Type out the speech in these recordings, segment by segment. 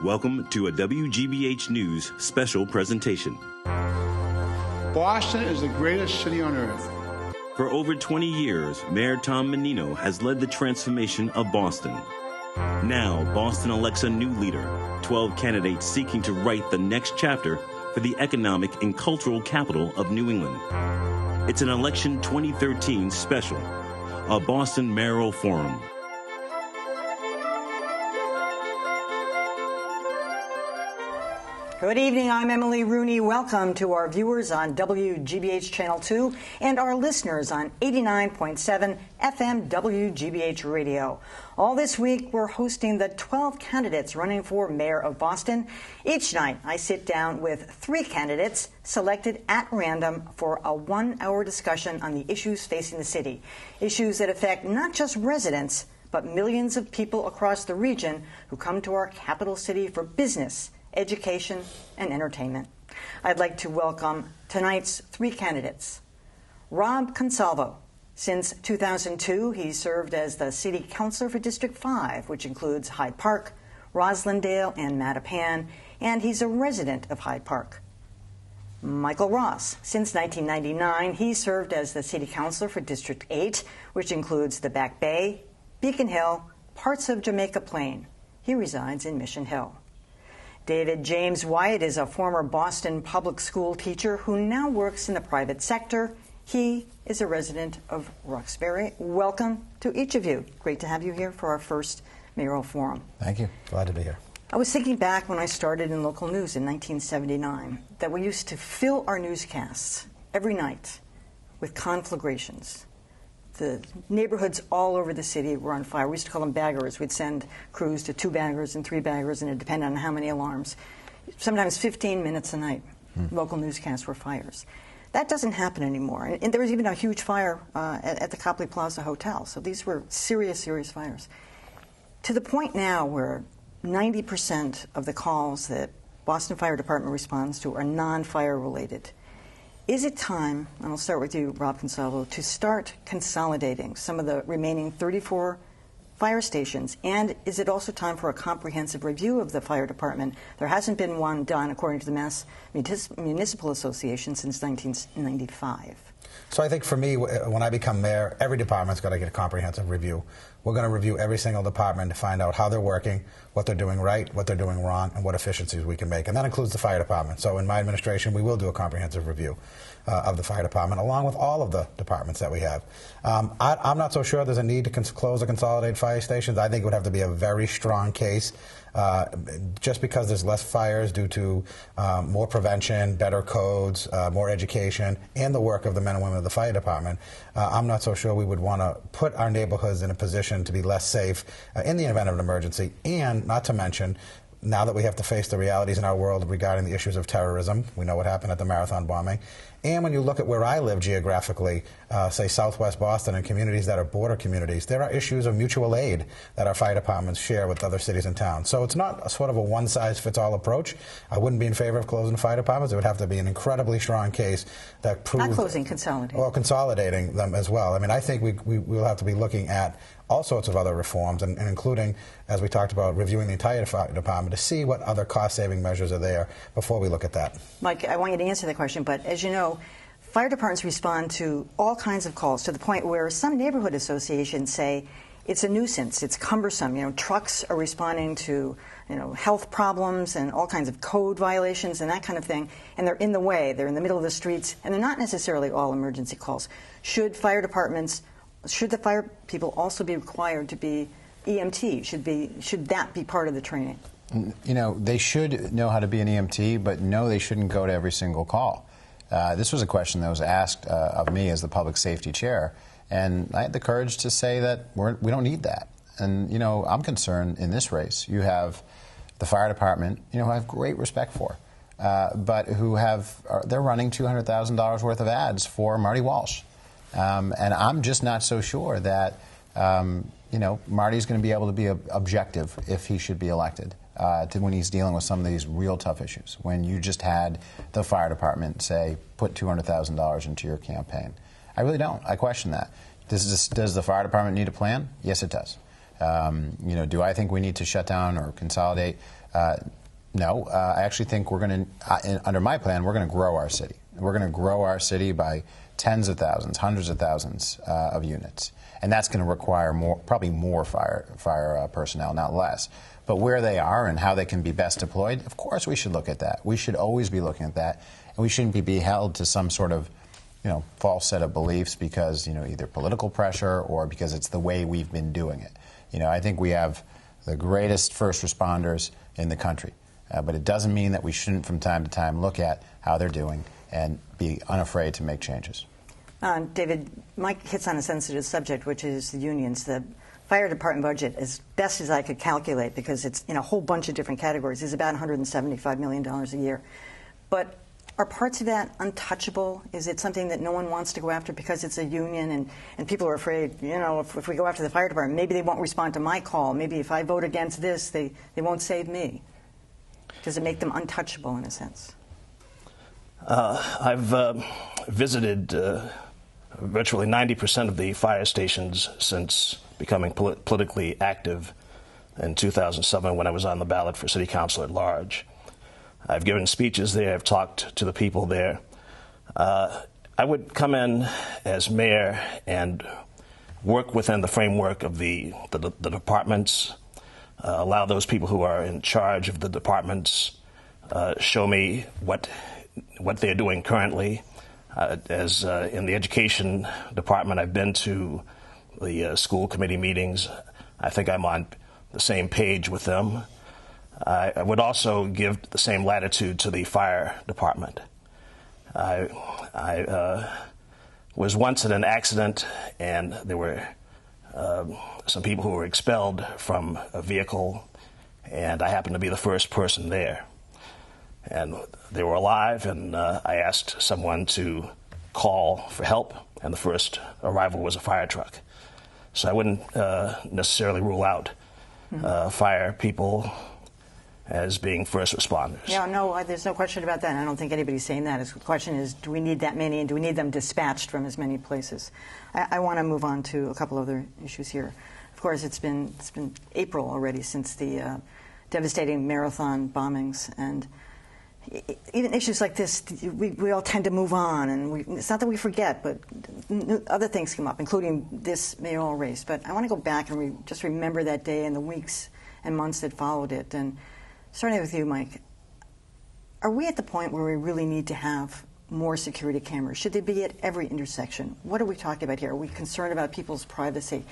Welcome to a WGBH News special presentation. Boston is the greatest city on earth. For over 20 years, Mayor Tom Menino has led the transformation of Boston. Now, Boston elects a new leader, 12 candidates seeking to write the next chapter for the economic and cultural capital of New England. It's an Election 2013 special, a Boston Mayoral Forum. Good evening, I'm Emily Rooney. Welcome to our viewers on WGBH Channel 2 and our listeners on 89.7 FM WGBH Radio. All this week, we're hosting the 12 candidates running for mayor of Boston. Each night, I sit down with 3 candidates selected at random for a 1-hour discussion on the issues facing the city. Issues that affect not just residents, but millions of people across the region who come to our capital city for business, education, and entertainment. I'd like to welcome tonight's 3 candidates. Rob Consalvo. Since 2002, he served as the city councilor for District 5, which includes Hyde Park, Roslindale, and Mattapan, and he's a resident of Hyde Park. Michael Ross. Since 1999, he served as the city councilor for District 8, which includes the Back Bay, Beacon Hill, parts of Jamaica Plain. He resides in Mission Hill. David James Wyatt is a former Boston public school teacher who now works in the private sector. He is a resident of Roxbury. Welcome to each of you. Great to have you here for our first mayoral forum. Thank you. Glad to be here. I was thinking back when I started in local news in 1979 that we used to fill our newscasts every night with conflagrations. The neighborhoods all over the city were on fire. We used to call them baggers. We'd send crews to 2 baggers and 3 baggers, and it depended on how many alarms. Sometimes 15 minutes a night, local newscasts were fires. That doesn't happen anymore. And there was even a huge fire at the Copley Plaza Hotel. So these were serious, serious fires. To the point now where 90% of the calls that Boston Fire Department responds to are non-fire related. Is it time, and I'll start with you, Rob Consalvo, to start consolidating some of the remaining 34 fire stations? And is it also time for a comprehensive review of the fire department? There hasn't been one done, according to the Mass Municipal Association, since 1995. So I think for me, when I become mayor, every department's got to get a comprehensive review. We're going to review every single department to find out how they're working, what they're doing right, what they're doing wrong, and what efficiencies we can make. And that includes the fire department. So in my administration, we will do a comprehensive review of the fire department, along with all of the departments that we have. I'm not so sure there's a need to close or consolidate fire stations. I think it would have to be a very strong case. Just because there's less fires due to more prevention, better codes, more education, and the work of the men and women of the fire department, I'm not so sure we would want to put our neighborhoods in a position to be less safe in the event of an emergency, and not to mention, now that we have to face the realities in our world regarding the issues of terrorism, we know what happened at the Marathon bombing, and when you look at where I live geographically, say southwest Boston and communities that are border communities, there are issues of mutual aid that our fire departments share with other cities and towns. So it's not a sort of a one-size-fits-all approach. I wouldn't be in favor of closing fire departments. It would have to be an incredibly strong case that proves... Not closing, consolidating. Well, consolidating them as well. I mean, I think we'll have to be looking at all sorts of other reforms, and including, as we talked about, reviewing the entire fire department to see what other cost-saving measures are there before we look at that. Mike, I want you to answer that question, but as you know, fire departments respond to all kinds of calls to the point where some neighborhood associations say it's a nuisance, it's cumbersome. You know, trucks are responding to, health problems and all kinds of code violations and that kind of thing, and they're in the way, they're in the middle of the streets, and they're not necessarily all emergency calls. Should the fire people also be required to be EMT? Should that be part of the training? They should know how to be an EMT, but no, they shouldn't go to every single call. This was a question that was asked of me as the public safety chair, and I had the courage to say that we don't need that. And, I'm concerned in this race. You have the fire department, who I have great respect for, but they're running $200,000 worth of ads for Marty Walsh. And I'm just not so sure that, Marty's going to be able to be objective if he should be elected when he's dealing with some of these real tough issues. When you just had the fire department say, put $200,000 into your campaign. I really don't. I question that. Does the fire department need a plan? Yes, it does. Do I think we need to shut down or consolidate No, I actually think we're going to, under my plan, we're going to grow our city. We're going to grow our city by tens of thousands, hundreds of thousands of units. And that's going to require probably more fire personnel, not less. But where they are and how they can be best deployed, of course we should look at that. We should always be looking at that. And we shouldn't be held to some sort of false set of beliefs because, either political pressure or because it's the way we've been doing it. I think we have the greatest first responders in the country. But it doesn't mean that we shouldn't from time to time look at how they're doing and be unafraid to make changes. David, Mike hits on a sensitive subject, which is the unions. The fire department budget, as best as I could calculate, because it's in a whole bunch of different categories, is about $175 million a year. But are parts of that untouchable? Is it something that no one wants to go after because it's a union and people are afraid, if we go after the fire department, maybe they won't respond to my call. Maybe if I vote against this, they won't save me. Does it make them untouchable in a sense? I've visited virtually 90% of the fire stations since becoming politically active in 2007 when I was on the ballot for city council at large. I've given speeches there. I've talked to the people there. I would come in as mayor and work within the framework of the departments, allow those people who are in charge of the departments show me what they're doing currently. As in the education department, I've been to the school committee meetings. I think I'm on the same page with them. I would also give the same latitude to the fire department. I was once in an accident, and there were some people who were expelled from a vehicle, and I happened to be the first person there. And they were alive, and I asked someone to call for help, and the first arrival was a fire truck. So I wouldn't necessarily rule out fire people as being first responders. Yeah, no, there's no question about that. I don't think anybody's saying that. The question is, do we need that many, and do we need them dispatched from as many places? I want to move on to a couple other issues here. Of course, it's been April already since the devastating marathon bombings, and even issues like this, we all tend to move on, and it's not that we forget, but other things come up, including this mayoral race. But I want to go back and just remember that day and the weeks and months that followed it. And starting with you, Mike, are we at the point where we really need to have more security cameras? Should they be at every intersection? What are we talking about here? Are we concerned about people's privacy?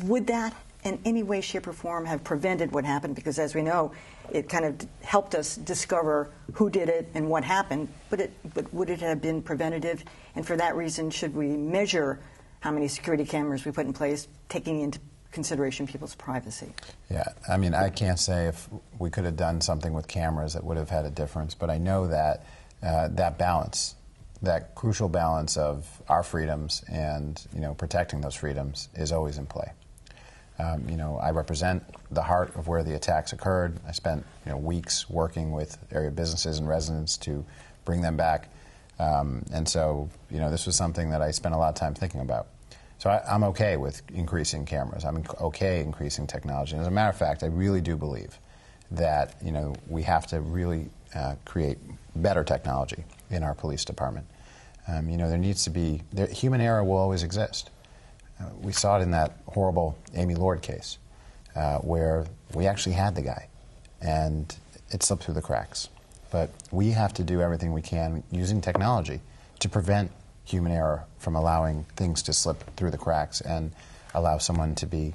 Would that in any way, shape, or form have prevented what happened? Because as we know, it kind of helped us discover who did it and what happened, but would it have been preventative? And for that reason, should we measure how many security cameras we put in place, taking into consideration people's privacy? Yeah, I mean, I can't say if we could have done something with cameras that would have had a difference, but I know that that balance, that crucial balance of our freedoms and protecting those freedoms is always in play. I represent the heart of where the attacks occurred. I spent weeks working with area businesses and residents to bring them back. And so, this was something that I spent a lot of time thinking about. So I'm okay with increasing cameras. I'm okay increasing technology. And as a matter of fact, I really do believe that, we have to really create better technology in our police department. There needs to be, human error will always exist. We saw it in that horrible Amy Lord case, where we actually had the guy, and it slipped through the cracks. But we have to do everything we can using technology to prevent human error from allowing things to slip through the cracks and allow someone to be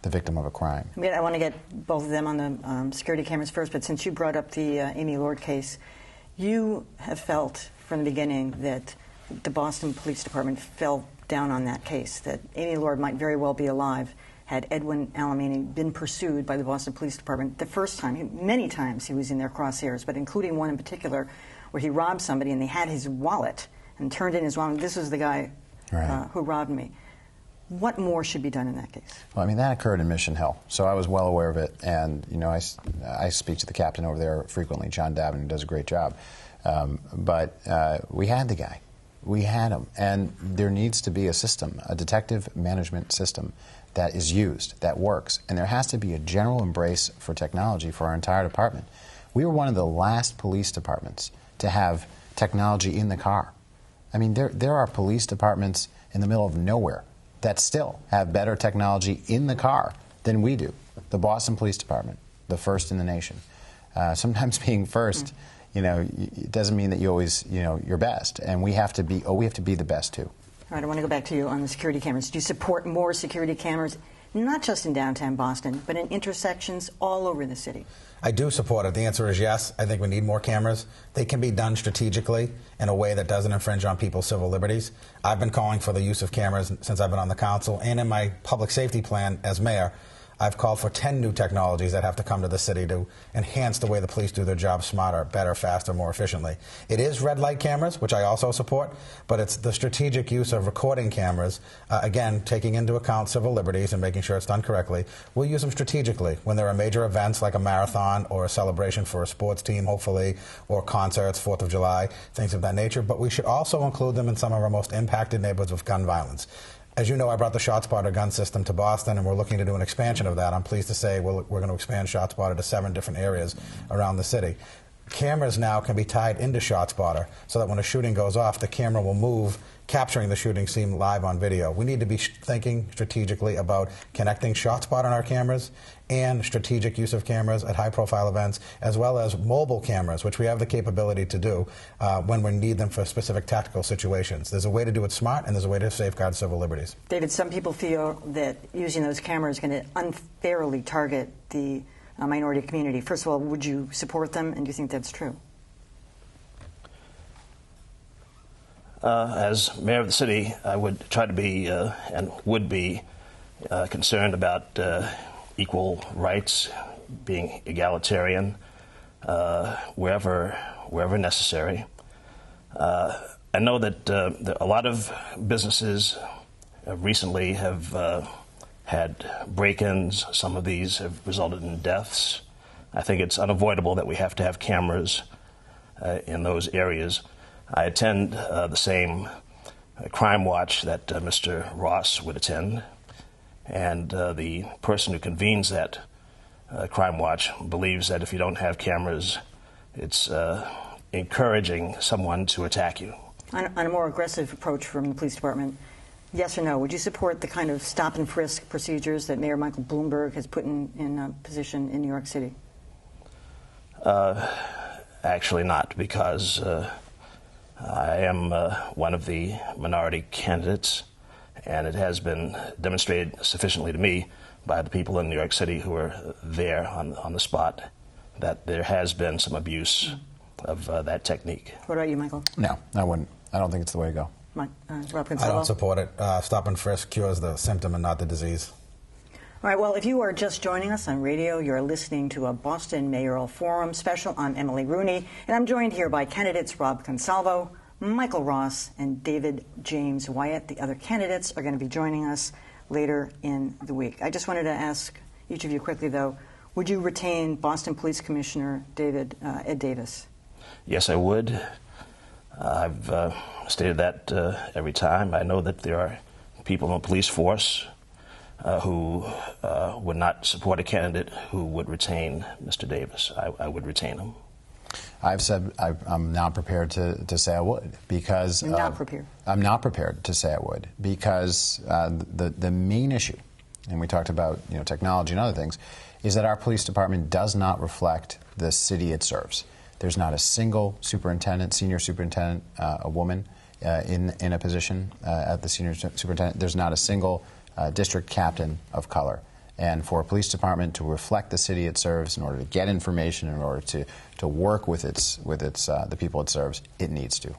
the victim of a crime. I want to get both of them on the security cameras first, but since you brought up the Amy Lord case, you have felt from the beginning that the Boston Police Department fell down on that case, that Amy Lord might very well be alive had Edwin Alamany been pursued by the Boston Police Department the first time. Many times he was in their crosshairs, but including one in particular where he robbed somebody and they had his wallet and turned in his wallet. This was the guy who robbed me. What more should be done in that case? Well, that occurred in Mission Hill, so I was well aware of it. And, I speak to the captain over there frequently, John Davin, who does a great job. But we had the guy. We had him. And there needs to be a system, a detective management system that is used, that works. And there has to be a general embrace for technology for our entire department. We were one of the last police departments to have technology in the car. I mean, there are police departments in the middle of nowhere that still have better technology in the car than we do. The Boston Police Department, the first in the nation. Sometimes being first, it doesn't mean that you always, you're best. And we have to be the best too. All right, I want to go back to you on the security cameras. Do you support more security cameras, not just in downtown Boston, but in intersections all over the city? I do support it. The answer is yes. I think we need more cameras. They can be done strategically in a way that doesn't infringe on people's civil liberties. I've been calling for the use of cameras since I've been on the council, and in my public safety plan as mayor, I've called for 10 new technologies that have to come to the city to enhance the way the police do their job smarter, better, faster, more efficiently. It is red light cameras, which I also support, but it's the strategic use of recording cameras, again, taking into account civil liberties and making sure it's done correctly. We'll use them strategically when there are major events like a marathon or a celebration for a sports team, hopefully, or concerts, 4th of July, things of that nature. But we should also include them in some of our most impacted neighborhoods with gun violence. As you know, I brought the ShotSpotter gun system to Boston, and we're looking to do an expansion of that. I'm pleased to say we're going to expand ShotSpotter to 7 different areas around the city. Cameras now can be tied into ShotSpotter so that when a shooting goes off, the camera will move, capturing the shooting scene live on video. We need to be thinking strategically about connecting ShotSpotter on our cameras and strategic use of cameras at high-profile events, as well as mobile cameras, which we have the capability to do when we need them for specific tactical situations. There's a way to do it smart, and there's a way to safeguard civil liberties. David, some people feel that using those cameras is going to unfairly target the minority community. First of all, would you support them, and do you think that's true? As mayor of the city, I would try to be and would be concerned about equal rights, being egalitarian wherever necessary. I know that a lot of businesses recently have had break-ins. Some of these have resulted in deaths. I think it's unavoidable that we have to have cameras in those areas. I attend the same crime watch that Mr. Ross would attend, and the person who convenes that crime watch believes that if you don't have cameras, it's encouraging someone to attack you. On a more aggressive approach from the police department, yes or no, would you support the kind of stop and frisk procedures that Mayor Michael Bloomberg has put in position in New York City? Actually not, because I am one of the minority candidates, and it has been demonstrated sufficiently to me by the people in New York City who are there on the spot that there has been some abuse of that technique. What about you, Michael? No, I wouldn't. I don't think it's the way to go. Rob Consalvo? I don't support it. Stop and frisk cures the symptom and not the disease. All right, well, if you are just joining us on radio, you're listening to a Boston Mayoral Forum special. I'm Emily Rooney, and I'm joined here by candidates Rob Consalvo, Michael Ross, and David James Wyatt. The other candidates are going to be joining us later in the week. I just wanted to ask each of you quickly, though, would you retain Boston Police Commissioner Ed Davis? Yes, I would. I've stated that every time. I know that there are people in the police force who would not support a candidate who would retain Mr. Davis. I would retain him. I've said I'm not prepared to say I would because You're not prepared. I'm not prepared to say I would because the main issue, and we talked about technology and other things, is that our police department does not reflect the city it serves. There's not a single superintendent, senior superintendent, a woman in a position at the senior superintendent. There's not a single district captain of color. And for a police department to reflect the city it serves, in order to get information, in order to work with the people it serves, it needs to.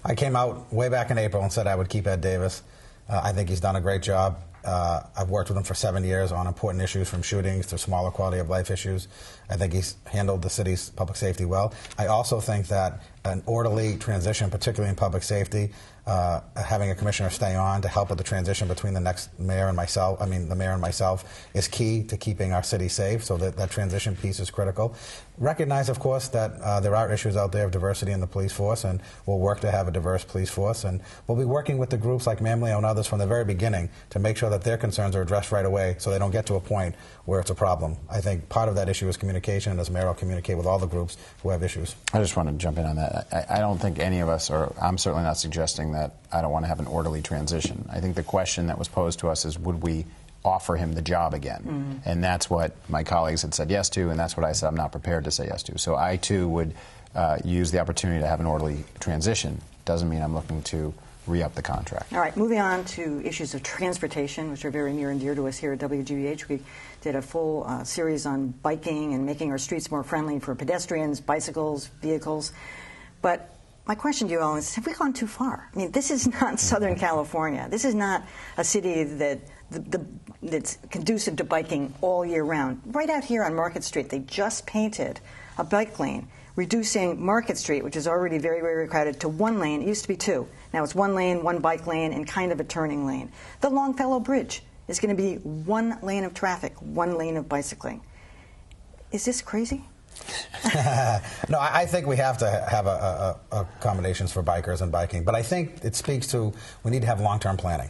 I came out way back in April and said I would keep Ed Davis. I think he's done a great job. I've worked with him for 7 years on important issues from shootings to smaller quality of life issues. I think he's handled the city's public safety well. I also think that an orderly transition, particularly in public safety, having a commissioner stay on to help with the transition between the next mayor and myself, the mayor and myself, is key to keeping our city safe, so that transition piece is critical. Recognize, of course, that there are issues out there of diversity in the police force, and we'll work to have a diverse police force, and we'll be working with the groups like Mamleo and others from the very beginning to make sure that their concerns are addressed right away so they don't get to a point where it's a problem. I think part of that issue is communication, and as mayor, I'll communicate with all the groups who have issues. I just want to jump in on that. I don't think any of us, or I'm certainly not suggesting that I don't want to have an orderly transition. I think the question that was posed to us is, would we offer him the job again? Mm-hmm. And that's what my colleagues had said yes to, and that's what I said I'm not prepared to say yes to. So I, too, would use the opportunity to have an orderly transition. Doesn't mean I'm looking to re-up the contract. All right, moving on to issues of transportation, which are very near and dear to us here at WGBH. We did a full series on biking and making our streets more friendly for pedestrians, bicycles, vehicles. But my question to you all is, have we gone too far? I mean, this is not Southern California. This is not a city that's conducive to biking all year round. Right out here on Market Street, they just painted a bike lane, reducing Market Street, which is already very, very crowded, to one lane. It used to be two. Now it's one lane, one bike lane, and kind of a turning lane. The Longfellow Bridge is going to be one lane of traffic, one lane of bicycling. Is this crazy? No, I think we have to have accommodations for bikers and biking, but I think it speaks to we need to have long-term planning.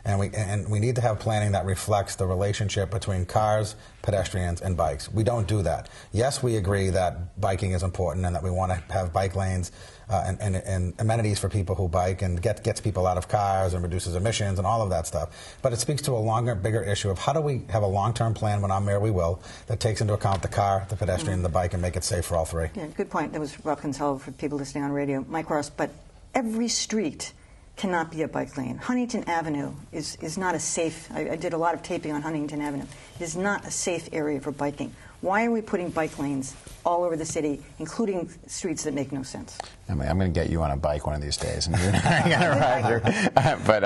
And we need to have planning that reflects the relationship between cars, pedestrians, and bikes. We don't do that. Yes, we agree that biking is important and that we want to have bike lanes and amenities for people who bike, and gets people out of cars and reduces emissions and all of that stuff. But it speaks to a longer, bigger issue of how do we have a long-term plan, when I'm mayor we will, that takes into account the car, the pedestrian, and the bike, and make it safe for all three. Yeah, good point. That was Rob Consalvo for people listening on radio. Mike Ross, but every street cannot be a bike lane. Huntington Avenue is not a safe, I did a lot of taping on Huntington Avenue. It is not a safe area for biking. Why are we putting bike lanes all over the city, including streets that make no sense? I'm going to get you on a bike one of these days, and you're not going to ride through. But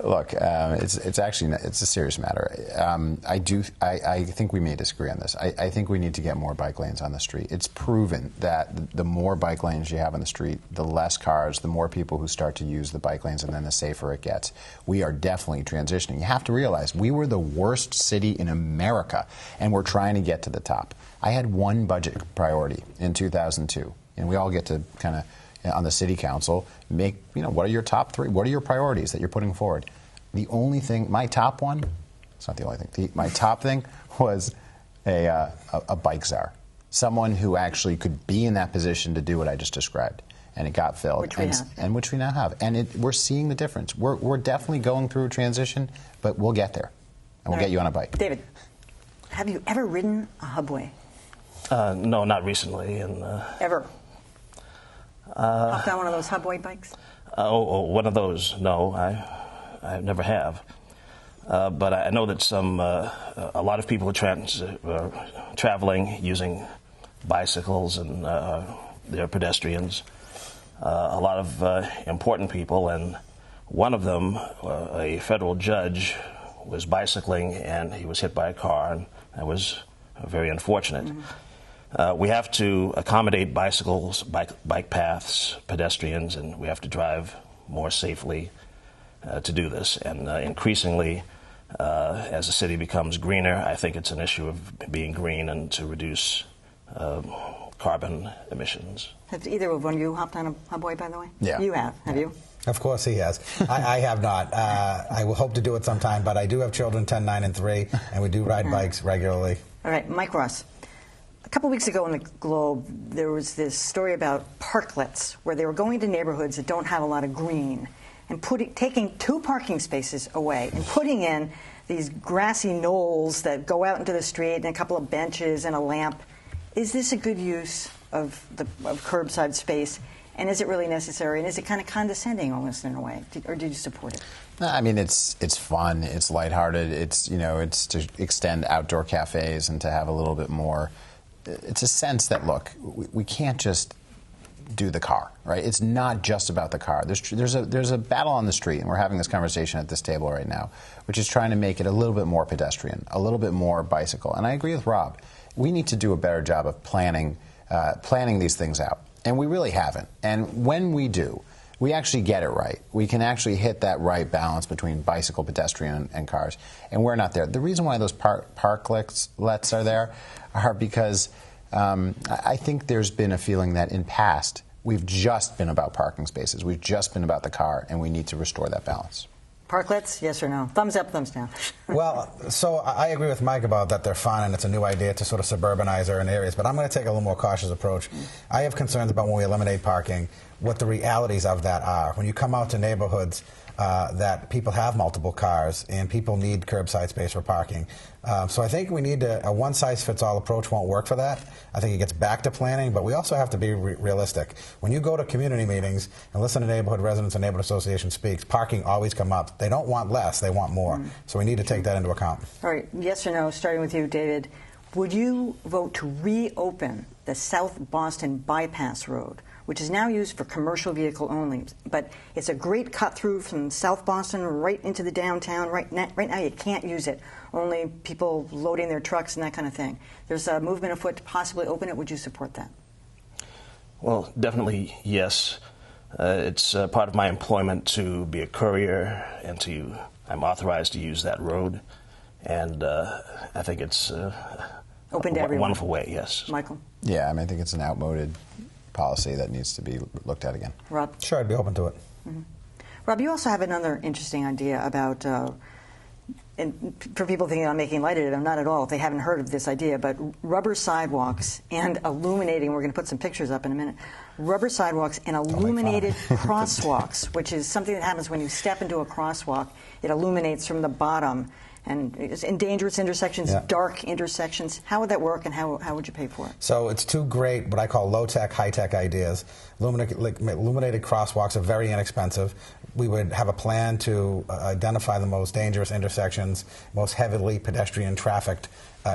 look, it's a serious matter. I think we may disagree on this. I think we need to get more bike lanes on the street. It's proven that the more bike lanes you have on the street, the less cars, the more people who start to use the bike lanes, and then the safer it gets. We are definitely transitioning. You have to realize we were the worst city in America, and we're trying to get to the top. I had one budget priority in 2002, and we all get to kind of, on the city council, make, what are your top three? What are your priorities that you're putting forward? The only thing, my top one, it's not the only thing, my top thing was a bike czar. Someone who actually could be in that position to do what I just described. And it got filled. Which we now have. And we're seeing the difference. We're definitely going through a transition, but we'll get there. And we'll get you on a bike. David, have you ever ridden a hubway? No, not recently. Ever? Hopped on one of those hubway bikes? One of those? No, I never have. But I know that a lot of people are traveling using bicycles, and they're pedestrians. A lot of important people, and one of them, a federal judge, was bicycling and he was hit by a car, and that was very unfortunate. Mm-hmm. We have to accommodate bicycles, bike paths, pedestrians, and we have to drive more safely to do this. And increasingly, as the city becomes greener, I think it's an issue of being green and to reduce carbon emissions. Have either of you hopped on a hubway, by the way? Yeah. You have you? Of course he has. I have not. I will hope to do it sometime, but I do have children 10, 9, and 3, and we do ride bikes regularly. All right, Mike Ross. A couple weeks ago in the Globe, there was this story about parklets, where they were going to neighborhoods that don't have a lot of green and taking 2 parking spaces away and putting in these grassy knolls that go out into the street and a couple of benches and a lamp. Is this a good use of curbside space? And is it really necessary? And is it kind of condescending almost in a way? Or do you support it? I mean, it's fun. It's lighthearted. It's to extend outdoor cafes and to have a little bit more. It's a sense that, look, we can't just do the car, right? It's not just about the car. There's a battle on the street, and we're having this conversation at this table right now, which is trying to make it a little bit more pedestrian, a little bit more bicycle. And I agree with Rob. We need to do a better job of planning these things out. And we really haven't. And when we do, we actually get it right. We can actually hit that right balance between bicycle, pedestrian, and cars, and we're not there. The reason why those parklets are there are because I think there's been a feeling that in past we've just been about parking spaces, we've just been about the car, and we need to restore that balance. Parklets, yes or no? Thumbs up, thumbs down. Well, so I agree with Mike about that they're fun and it's a new idea to sort of suburbanize urban areas, but I'm going to take a little more cautious approach. I have concerns about when we eliminate parking, what the realities of that are. When you come out to neighborhoods that people have multiple cars and people need curbside space for parking. So I think we need a one-size-fits-all approach won't work for that. I think it gets back to planning, but we also have to be realistic. When you go to community meetings and listen to neighborhood residents and neighborhood association speaks, parking always come up. They don't want less, they want more. So we need to take that into account. All right, yes or no, starting with you, David. Would you vote to reopen the South Boston Bypass Road, which is now used for commercial vehicle only, but it's a great cut through from South Boston right into the downtown. Right now you can't use it. Only people loading their trucks and that kind of thing. There's a movement afoot to possibly open it. Would you support that? Well, definitely yes. It's part of my employment to be a courier, and I'm authorized to use that road. And I think it's open to a everyone. Wonderful way, yes. Michael? Yeah, I mean, I think it's an outmoded policy that needs to be looked at again. Rob? Sure, I'd be open to it. Rob, you also have another interesting idea about, and for people thinking I'm making light of it, I'm not at all if they haven't heard of this idea, but rubber sidewalks and illuminating, we're going to put some pictures up in a minute, rubber sidewalks and illuminated crosswalks, which is something that happens when you step into a crosswalk. It illuminates from the bottom. And in dangerous intersections, dark intersections. How would that work, and how would you pay for it? So it's two great, what I call low-tech, high-tech ideas. Illuminated crosswalks are very inexpensive. We would have a plan to identify the most dangerous intersections, most heavily pedestrian trafficked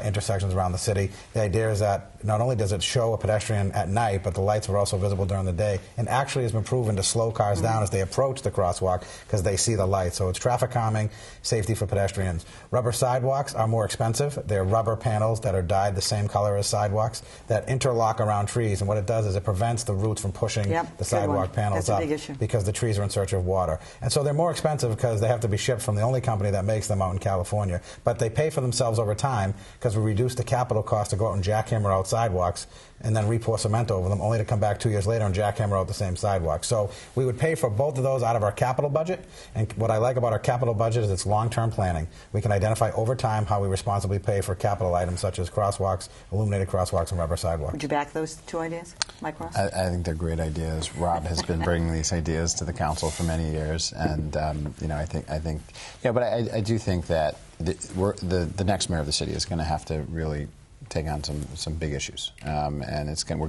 intersections around the city. The idea is that not only does it show a pedestrian at night, but the lights are also visible during the day, and actually has been proven to slow cars down as they approach the crosswalk because they see the light. So it's traffic calming, safety for pedestrians. Rubber sidewalks are more expensive. They're rubber panels that are dyed the same color as sidewalks that interlock around trees, and what it does is it prevents the roots from pushing the sidewalk panels up because the trees are in search of water. And so they're more expensive because they have to be shipped from the only company that makes them out in California, but they pay for themselves over time because we reduce the capital cost to go out and jackhammer out sidewalks and then re-pour cement over them, only to come back 2 years later and jackhammer out the same sidewalk. So we would pay for both of those out of our capital budget, and what I like about our capital budget is it's long-term planning. We can identify over time how we responsibly pay for capital items such as crosswalks, illuminated crosswalks, and rubber sidewalks. Would you back those two ideas, Mike Ross? I think they're great ideas. Rob has been bringing these ideas to the council for many years, and I think, but I do think that the next mayor of the city is going to have to really take on some big issues, and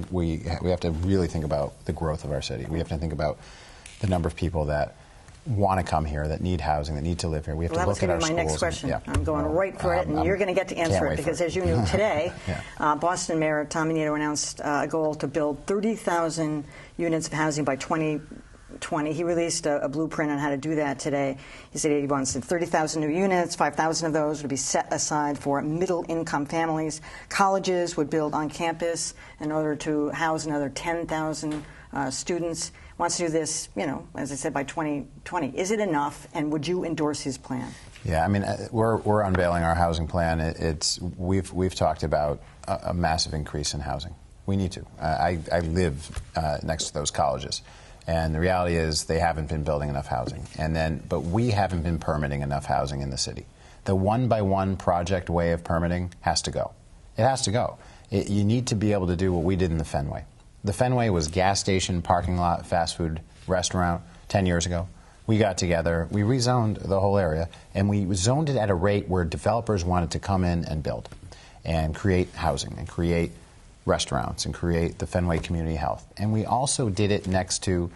we have to really think about the growth of our city. We have to think about the number of people that want to come here, that need housing, that need to live here. We have to look at our schools. That was going to be my next question. I'm going right for it, and you're going to get to answer it because, as you knew today, Boston Mayor Tom Menino announced a goal to build 30,000 units of housing by 2020. He released a blueprint on how to do that today. He said he wants 30,000 new units, 5,000 of those would be set aside for middle-income families. Colleges would build on campus in order to house another 10,000 students. Wants to do this, as I said, by 2020. Is it enough, and would you endorse his plan? Yeah, I mean, we're unveiling our housing plan. We've talked about a massive increase in housing. We need to. I live next to those colleges. And the reality is they haven't been building enough housing. But we haven't been permitting enough housing in the city. The one-by-one project way of permitting has to go. It has to go. You need to be able to do what we did in the Fenway. The Fenway was gas station, parking lot, fast food, restaurant 10 years ago. We got together, we rezoned the whole area, and we zoned it at a rate where developers wanted to come in and build and create housing and create restaurants and create the Fenway Community Health. And we also did it next to,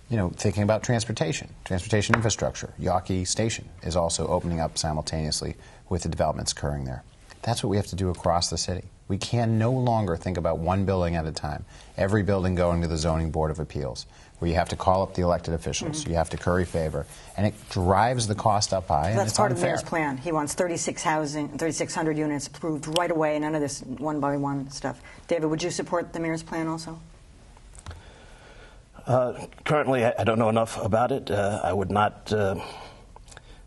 thinking about transportation infrastructure. Yawkey Station is also opening up simultaneously with the developments occurring there. That's what we have to do across the city. We can no longer think about one building at a time, every building going to the Zoning Board of Appeals, where you have to call up the elected officials, you have to curry favor, and it drives the cost up high, and that's it's part unfair. of the mayor's plan. He wants 3,600 units approved right away, none of this one-by-one stuff. David, would you support the mayor's plan also? Currently, I don't know enough about it. I would not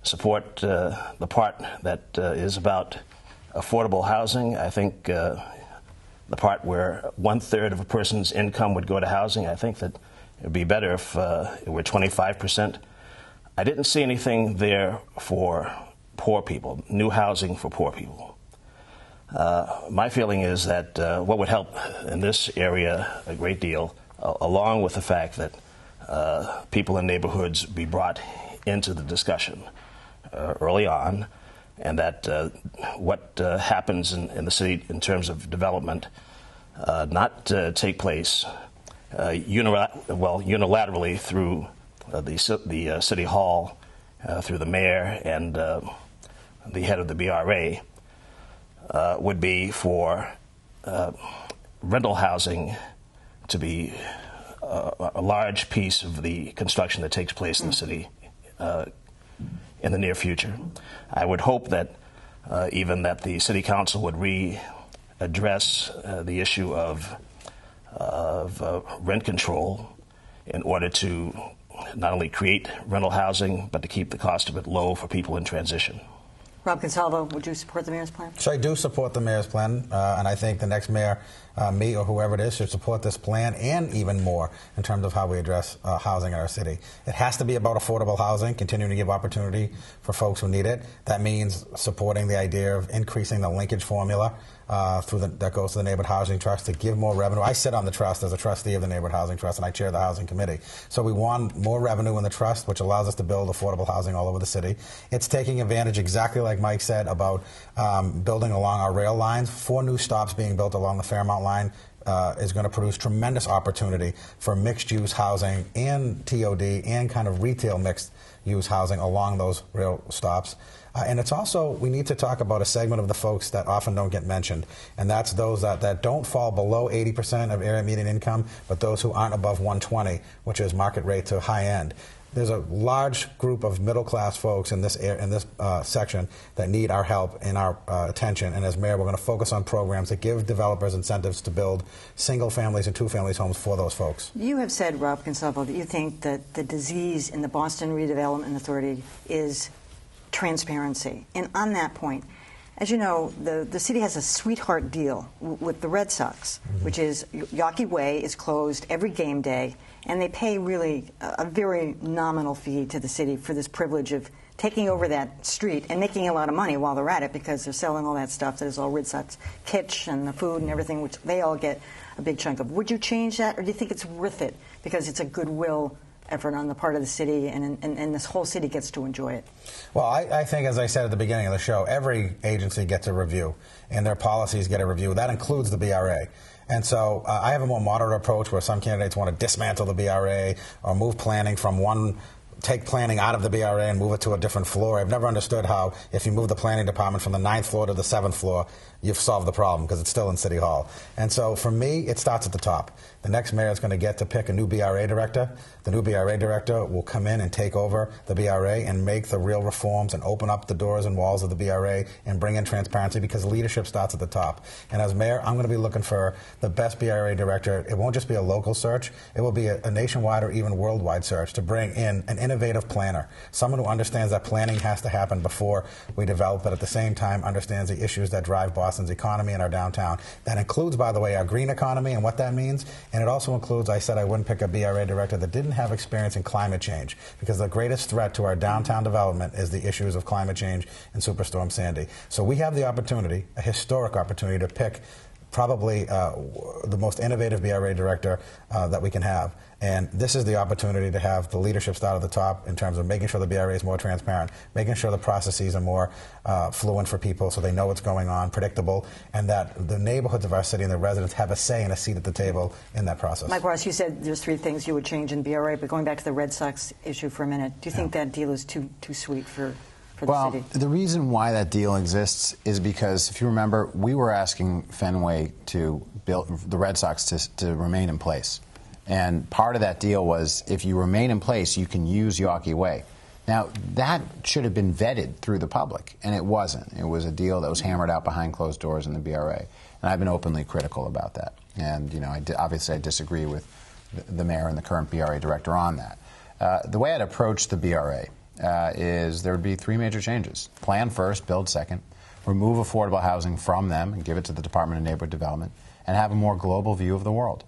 support the part that is about affordable housing. I think the part where 1/3 of a person's income would go to housing, I think that it would be better if it were 25%. I didn't see anything there for poor people, new housing for poor people. My feeling is that what would help in this area a great deal, along with the fact that people in neighborhoods be brought into the discussion early on, and that what happens in the city in terms of development not take place unilaterally through the City Hall, through the mayor and the head of the BRA, would be for rental housing to be a large piece of the construction that takes place in the city in the near future. I would hope that even that the City Council would readdress the issue of rent control in order to not only create rental housing, but to keep the cost of it low for people in transition. Rob Consalvo, would you support the mayor's plan? So I do support the mayor's plan, and I think the next mayor, me or whoever it is, should support this plan and even more in terms of how we address housing in our city. It has to be about affordable housing, continuing to give opportunity for folks who need it. That means supporting the idea of increasing the linkage formula that goes to the Neighborhood Housing Trust to give more revenue. I sit on the trust as a trustee of the Neighborhood Housing Trust, and I chair the Housing Committee. So we want more revenue in the trust, which allows us to build affordable housing all over the city. It's taking advantage, exactly like Mike said, about building along our rail lines. 4 new stops being built along the Fairmount line is going to produce tremendous opportunity for mixed-use housing and TOD and kind of retail mixed-use housing along those rail stops. And it's also, we need to talk about a segment of the folks that often don't get mentioned, and that's those that don't fall below 80% of area median income, but those who aren't above 120, which is market rate to high end. There's a large group of middle-class folks in this section that need our help and our attention. And as mayor, we're going to focus on programs that give developers incentives to build single families and 2-family homes for those folks. You have said, Rob Consalvo, that you think that the disease in the Boston Redevelopment Authority is transparency. And on that point, as you know, the city has a sweetheart deal with the Red Sox, which is Yawkey Way is closed every game day, and they pay really a very nominal fee to the city for this privilege of taking over that street and making a lot of money while they're at it, because they're selling all that stuff that is all Red Sox kitsch and the food and everything, which they all get a big chunk of. Would you change that, or do you think it's worth it because it's a goodwill effort on the part of the city, and this whole city gets to enjoy it? Well, I think, as I said at the beginning of the show, every agency gets a review, and their policies get a review. That includes the BRA. And so I have a more moderate approach where some candidates want to dismantle the BRA or move planning from take planning out of the BRA and move it to a different floor. I've never understood how, if you move the planning department from the 9th floor to the 7th floor, you've solved the problem, because it's still in City Hall. And so for me, it starts at the top. The next mayor is going to get to pick a new BRA director. The new BRA director will come in and take over the BRA and make the real reforms and open up the doors and walls of the BRA and bring in transparency, because leadership starts at the top. And as mayor, I'm going to be looking for the best BRA director. It won't just be a local search. It will be a nationwide or even worldwide search to bring in an innovative planner, someone who understands that planning has to happen before we develop, but at the same time understands the issues that drive Boston's economy and our downtown. That includes, by the way, our green economy and what that means. And it also includes, I said I wouldn't pick a BRA director that didn't have experience in climate change, because the greatest threat to our downtown development is the issues of climate change and Superstorm Sandy. So we have the opportunity, a historic opportunity, to pick probably the most innovative BRA director that we can have. And this is the opportunity to have the leadership start at the top in terms of making sure the BRA is more transparent, making sure the processes are more fluent for people so they know what's going on, predictable, and that the neighborhoods of our city and the residents have a say and a seat at the table in that process. Mike Ross, you said there's 3 things you would change in BRA, but going back to the Red Sox issue for a minute, do you think that deal is too sweet for the city? The reason why that deal exists is because, if you remember, we were asking Fenway to build the Red Sox to remain in place. And part of that deal was, if you remain in place, you can use Yawkey Way. Now, that should have been vetted through the public, and it wasn't. It was a deal that was hammered out behind closed doors in the BRA. And I've been openly critical about that. And, you know, obviously I disagree with the mayor and the current BRA director on that. The way I'd approach the BRA is there would be three major changes. Plan first, build second, remove affordable housing from them and give it to the Department of Neighborhood Development, and have a more global view of the world.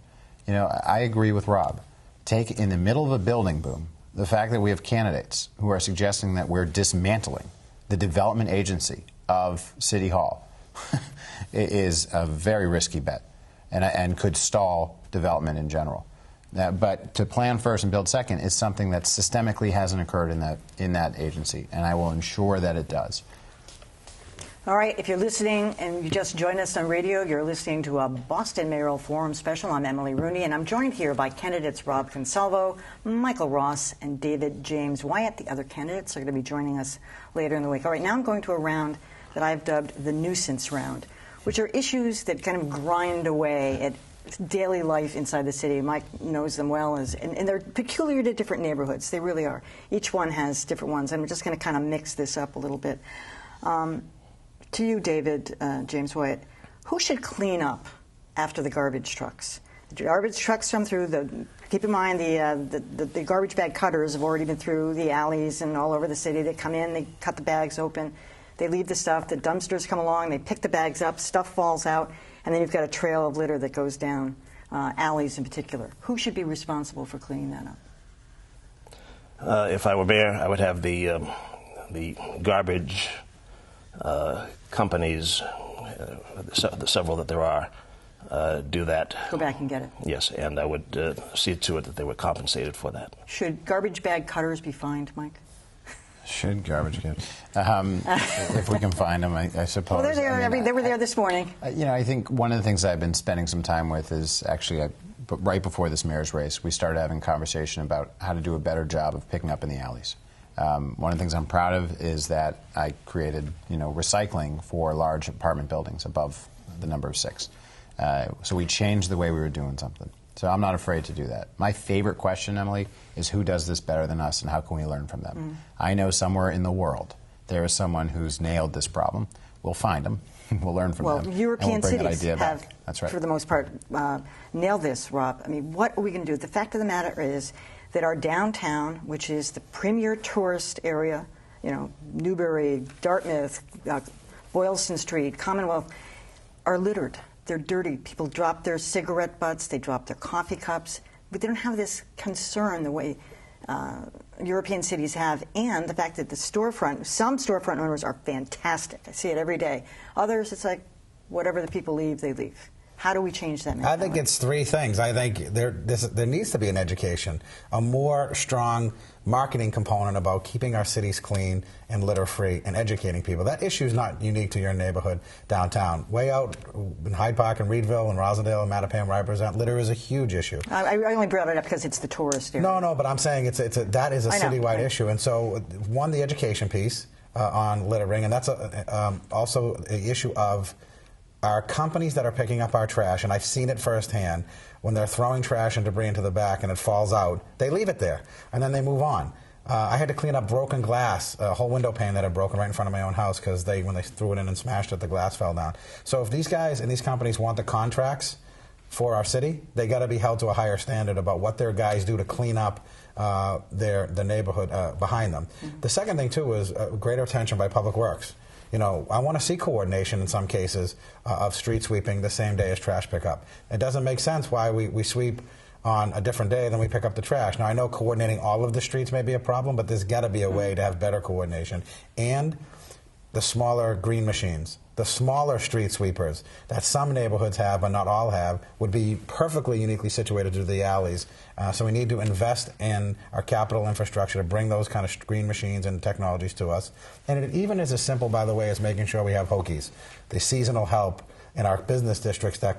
You know, I agree with Rob. Take, in the middle of a building boom, the fact that we have candidates who are suggesting that we're dismantling the development agency of City Hall is a very risky bet and could stall development in general. But to plan first and build second is something that systemically hasn't occurred in that agency, and I will ensure that it does. All right, if you're listening and you just joined us on radio, you're listening to a Boston Mayoral Forum special. I'm Emily Rooney, and I'm joined here by candidates Rob Consalvo, Michael Ross, and David James Wyatt. The other candidates are going to be joining us later in the week. All right, now I'm going to a round that I've dubbed the nuisance round, which are issues that kind of grind away at daily life inside the city. Mike knows them well, and they're peculiar to different neighborhoods. They really are. Each one has different ones. I'm just going to kind of mix this up a little bit. To you, David, James Wyatt, who should clean up after the garbage trucks? The garbage trucks come through. Keep in mind the garbage bag cutters have already been through the alleys and all over the city. They come in, they cut the bags open, they leave the stuff. The dumpsters come along, they pick the bags up, stuff falls out, and then you've got a trail of litter that goes down alleys in particular. Who should be responsible for cleaning that up? If I were mayor, I would have the garbage companies, the several that there are, do that. Go back and get it. Yes, and I would see to it that they were compensated for that. Should garbage bag cutters be fined, Mike? Should garbage get if we can find them, I suppose. Well, they're there. They were there this morning. You know, I think one of the things I've been spending some time with is actually, right before this mayor's race, we started having a conversation about how to do a better job of picking up in the alleys. One of the things I'm proud of is that I created, recycling for large apartment buildings above the number of 6. So we changed the way we were doing something. So I'm not afraid to do that. My favorite question, Emily, is who does this better than us and how can we learn from them? I know somewhere in the world there is someone who's nailed this problem. We'll find them. We'll learn from them. Well, European cities have, That's right. for the most part, nailed this, Rob. I mean, what are we going to do? The fact of the matter is that our downtown, which is the premier tourist area, Newbury, Dartmouth, Boylston Street, Commonwealth, are littered. They're dirty. People drop their cigarette butts. They drop their coffee cups. But they don't have this concern the way European cities have, and the fact that some storefront owners are fantastic. I see it every day. Others, it's like whatever the people leave, they leave. How do we change that mentality? I think it's three things. I think there needs to be an education, a more strong marketing component about keeping our cities clean and litter-free and educating people. That issue is not unique to your neighborhood downtown. Way out in Hyde Park and Reedville and Rosendale and Mattapan, where I represent, litter is a huge issue. I only brought it up because it's the tourist area. No, but I'm saying that is a citywide issue. And so, one, the education piece on littering, and that's also an issue of our companies that are picking up our trash, and I've seen it firsthand, when they're throwing trash and debris into the back and it falls out, they leave it there, and then they move on. I had to clean up broken glass, a whole window pane that had broken right in front of my own house because when they threw it in and smashed it, the glass fell down. So if these guys and these companies want the contracts for our city, they got to be held to a higher standard about what their guys do to clean up the neighborhood behind them. Mm-hmm. The second thing, too, is greater attention by Public Works. I want to see coordination in some cases of street sweeping the same day as trash pickup. It doesn't make sense why we sweep on a different day than we pick up the trash. Now, I know coordinating all of the streets may be a problem, but there's got to be a way to have better coordination. And the smaller green machines, the smaller street sweepers that some neighborhoods have but not all have, would be perfectly uniquely situated to the alleys. So we need to invest in our capital infrastructure to bring those kind of green machines and technologies to us. And it even is as simple, by the way, as making sure we have Hokies, the seasonal help in our business districts that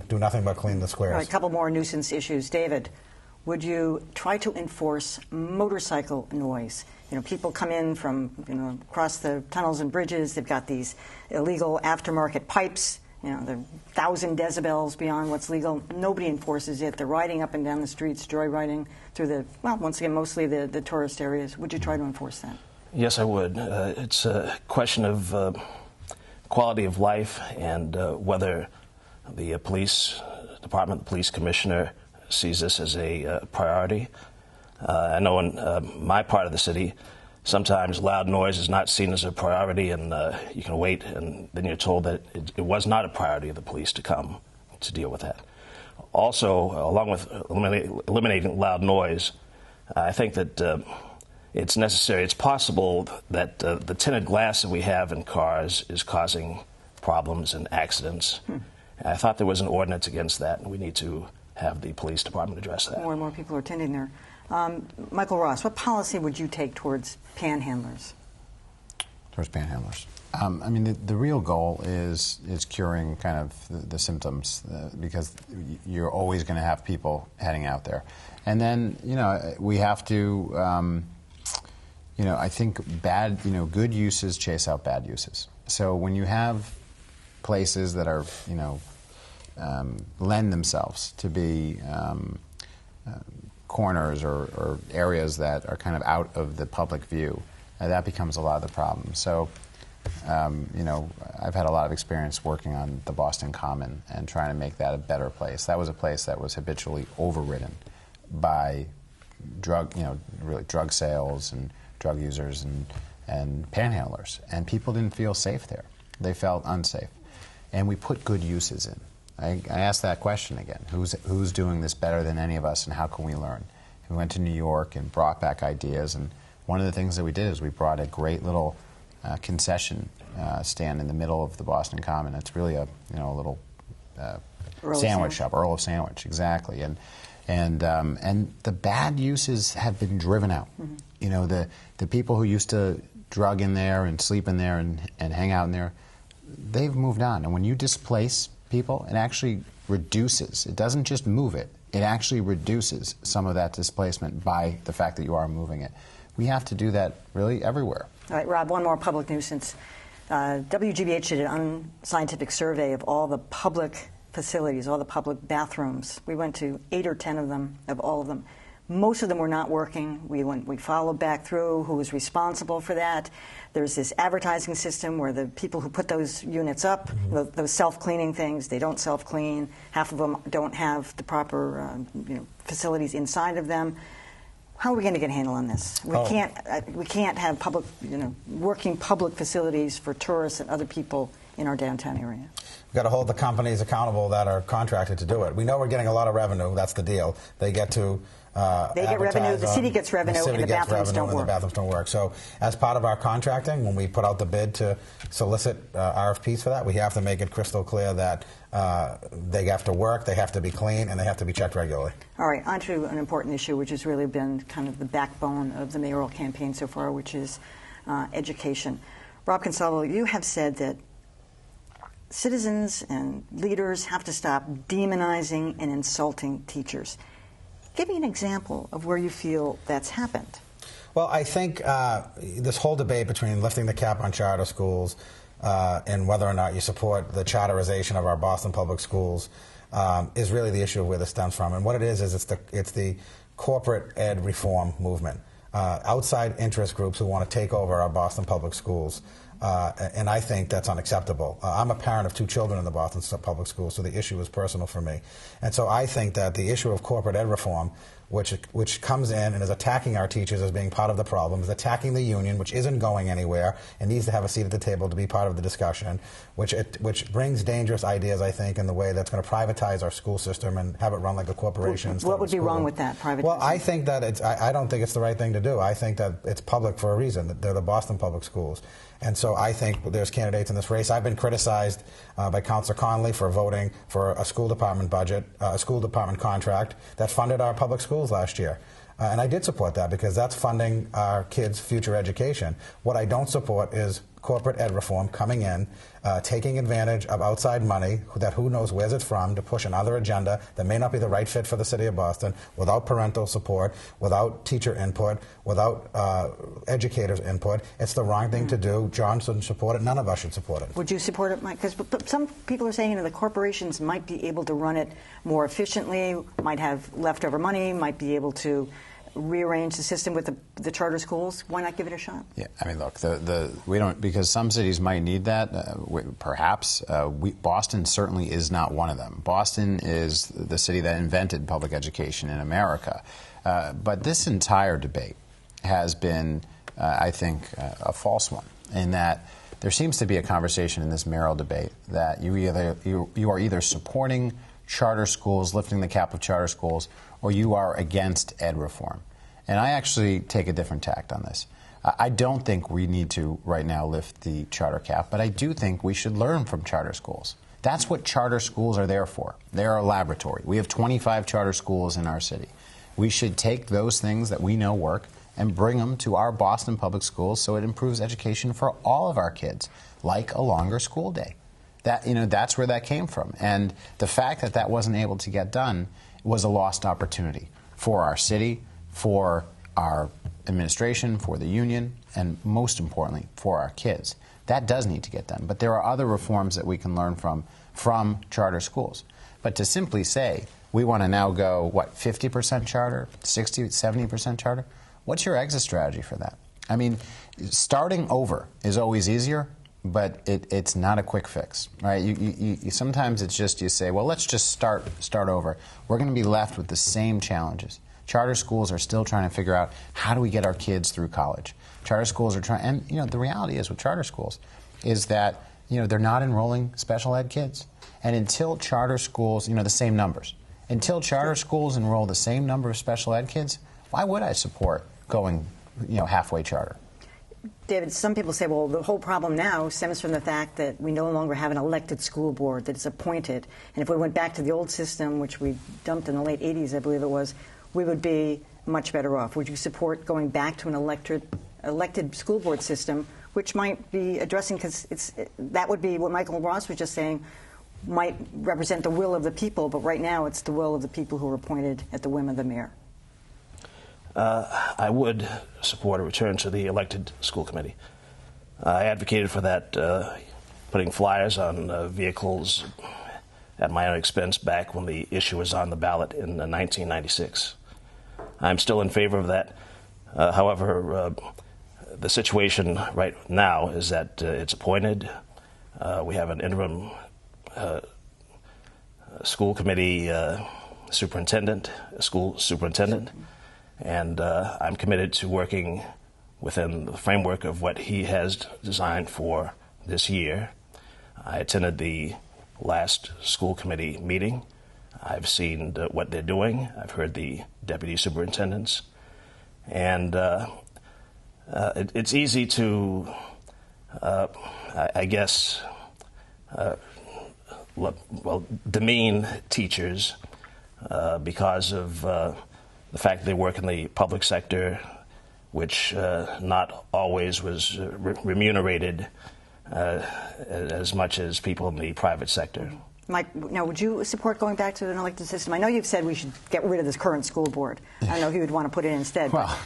do nothing but clean the squares. All right, a couple more nuisance issues. David, would you try to enforce motorcycle noise? People come in from, across the tunnels and bridges. They've got these illegal aftermarket pipes. They're 1,000 decibels beyond what's legal. Nobody enforces it. They're riding up and down the streets, joyriding through once again, mostly the tourist areas. Would you try to enforce that? Yes, I would. It's a question of quality of life and whether the police department, the police commissioner, sees this as a priority. I know in my part of the city, sometimes loud noise is not seen as a priority, and you can wait, and then you're told that it was not a priority of the police to come to deal with that. Also, along with eliminating loud noise, I think that it's necessary, it's possible that the tinted glass that we have in cars is causing problems and accidents. I thought there was an ordinance against that, and we need to have the police department address that. More and more people are tinting there. Michael Ross, what policy would you take towards panhandlers? Towards panhandlers. I mean, the real goal is curing kind of the symptoms, because you're always going to have people heading out there. And then, we have to, I think good uses chase out bad uses. So when you have places that are, lend themselves to be corners or areas that are kind of out of the public view, that becomes a lot of the problem. So, I've had a lot of experience working on the Boston Common and trying to make that a better place. That was a place that was habitually overridden by drug sales and drug users and panhandlers, and people didn't feel safe there. They felt unsafe, and we put good uses in. I asked that question again: who's doing this better than any of us, and how can we learn? And we went to New York and brought back ideas, and one of the things that we did is we brought a great little concession stand in the middle of the Boston Common. It's really a little sandwich shop, Earl of Sandwich, exactly. And the bad uses have been driven out. Mm-hmm. The people who used to drug in there and sleep in there and hang out in there, they've moved on. And when you displace people, it actually reduces. It doesn't just move it. It actually reduces some of that displacement by the fact that you are moving it. We have to do that really everywhere. All right, Rob, one more public nuisance. WGBH did an unscientific survey of all the public facilities, all the public bathrooms. We went to 8 or 10 of them, of all of them. Most of them were not working. We followed back through who was responsible for that. There's this advertising system where the people who put those units up, mm-hmm. those self-cleaning things, they don't self-clean. Half of them don't have the proper facilities inside of them. How are we going to get a handle on this? We can't have public, working public facilities for tourists and other people in our downtown area. We've got to hold the companies accountable that are contracted to do it. We know we're getting a lot of revenue. That's the deal. They get to they get revenue, the city gets revenue, and the bathrooms don't work. So as part of our contracting, when we put out the bid to solicit RFPs for that, we have to make it crystal clear that they have to work, they have to be clean, and they have to be checked regularly. All right, on to an important issue, which has really been kind of the backbone of the mayoral campaign so far, which is education. Rob Consalvo, you have said that citizens and leaders have to stop demonizing and insulting teachers. Give me an example of where you feel that's happened. Well, I think this whole debate between lifting the cap on charter schools and whether or not you support the charterization of our Boston public schools is really the issue of where this stems from. And what it is it's the corporate ed reform movement. Outside interest groups who want to take over our Boston public schools. And I think that's unacceptable. I'm a parent of 2 children in the Boston public schools, so the issue is personal for me. And so I think that the issue of corporate ed reform, which comes in and is attacking our teachers as being part of the problem, is attacking the union, which isn't going anywhere and needs to have a seat at the table to be part of the discussion, which brings dangerous ideas, I think, in the way that's going to privatize our school system and have it run like a corporation. What would be wrong with that, privatization? Well, I think that I don't think it's the right thing to do. I think that it's public for a reason. They're the Boston public schools. And so I think there's candidates in this race. I've been criticized by Councilor Conley for voting for a school department budget, a school department contract that funded our public schools last year. And I did support that because that's funding our kids' future education. What I don't support is corporate ed reform coming in, taking advantage of outside money that who knows where's it from to push another agenda that may not be the right fit for the city of Boston, without parental support, without teacher input, without educators' input. It's the wrong thing to do. John shouldn't support it. None of us should support it. Would you support it, Mike? Because some people are saying the corporations might be able to run it more efficiently, might have leftover money, might be able to rearrange the system with the charter schools? Why not give it a shot? Yeah, I mean, look, we don't, because some cities might need that. Perhaps Boston certainly is not one of them. Boston is the city that invented public education in America. But this entire debate has been, I think, a false one, in that there seems to be a conversation in this mayoral debate that you are either supporting charter schools, lifting the cap of charter schools, or you are against ed reform. And I actually take a different tact on this. I don't think we need to right now lift the charter cap, but I do think we should learn from charter schools. That's what charter schools are there for. They're a laboratory. We have 25 charter schools in our city. We should take those things that we know work and bring them to our Boston public schools so it improves education for all of our kids, like a longer school day. That's where that came from. And the fact that that wasn't able to get done was a lost opportunity for our city, for our administration, for the union, and most importantly, for our kids. That does need to get done. But there are other reforms that we can learn from charter schools. But to simply say, we want to now go, 50% charter, 60, 70% charter? What's your exit strategy for that? I mean, starting over is always easier, but it's not a quick fix, right? Sometimes it's just you say, well, let's just start over. We're going to be left with the same challenges. Charter schools are still trying to figure out, how do we get our kids through college? Charter schools are trying, and the reality is with charter schools is that they're not enrolling special ed kids. And until charter schools, the same numbers, until charter schools enroll the same number of special ed kids, why would I support going halfway charter? David, some people say, well, the whole problem now stems from the fact that we no longer have an elected school board that is appointed. And if we went back to the old system, which we dumped in the late 80s, I believe it was, we would be much better off. Would you support going back to an elected school board system, which might be addressing, because that would be what Michael Ross was just saying, might represent the will of the people, but right now it's the will of the people who are appointed at the whim of the mayor? I would support a return to the elected school committee. I advocated for that, putting flyers on vehicles at my own expense back when the issue was on the ballot in 1996. I'm still in favor of that. However, the situation right now is that it's appointed. We have an interim school committee superintendent, school superintendent. And I'm committed to working within the framework of what he has designed for this year. I attended the last school committee meeting. I've seen what they're doing. I've heard the deputy superintendents. And it's easy to, demean teachers because of the fact that they work in the public sector, which not always was remunerated as much as people in the private sector. Mike, now, would you support going back to an elected system? I know you've said we should get rid of this current school board. I don't know who would want to put it in instead. Well,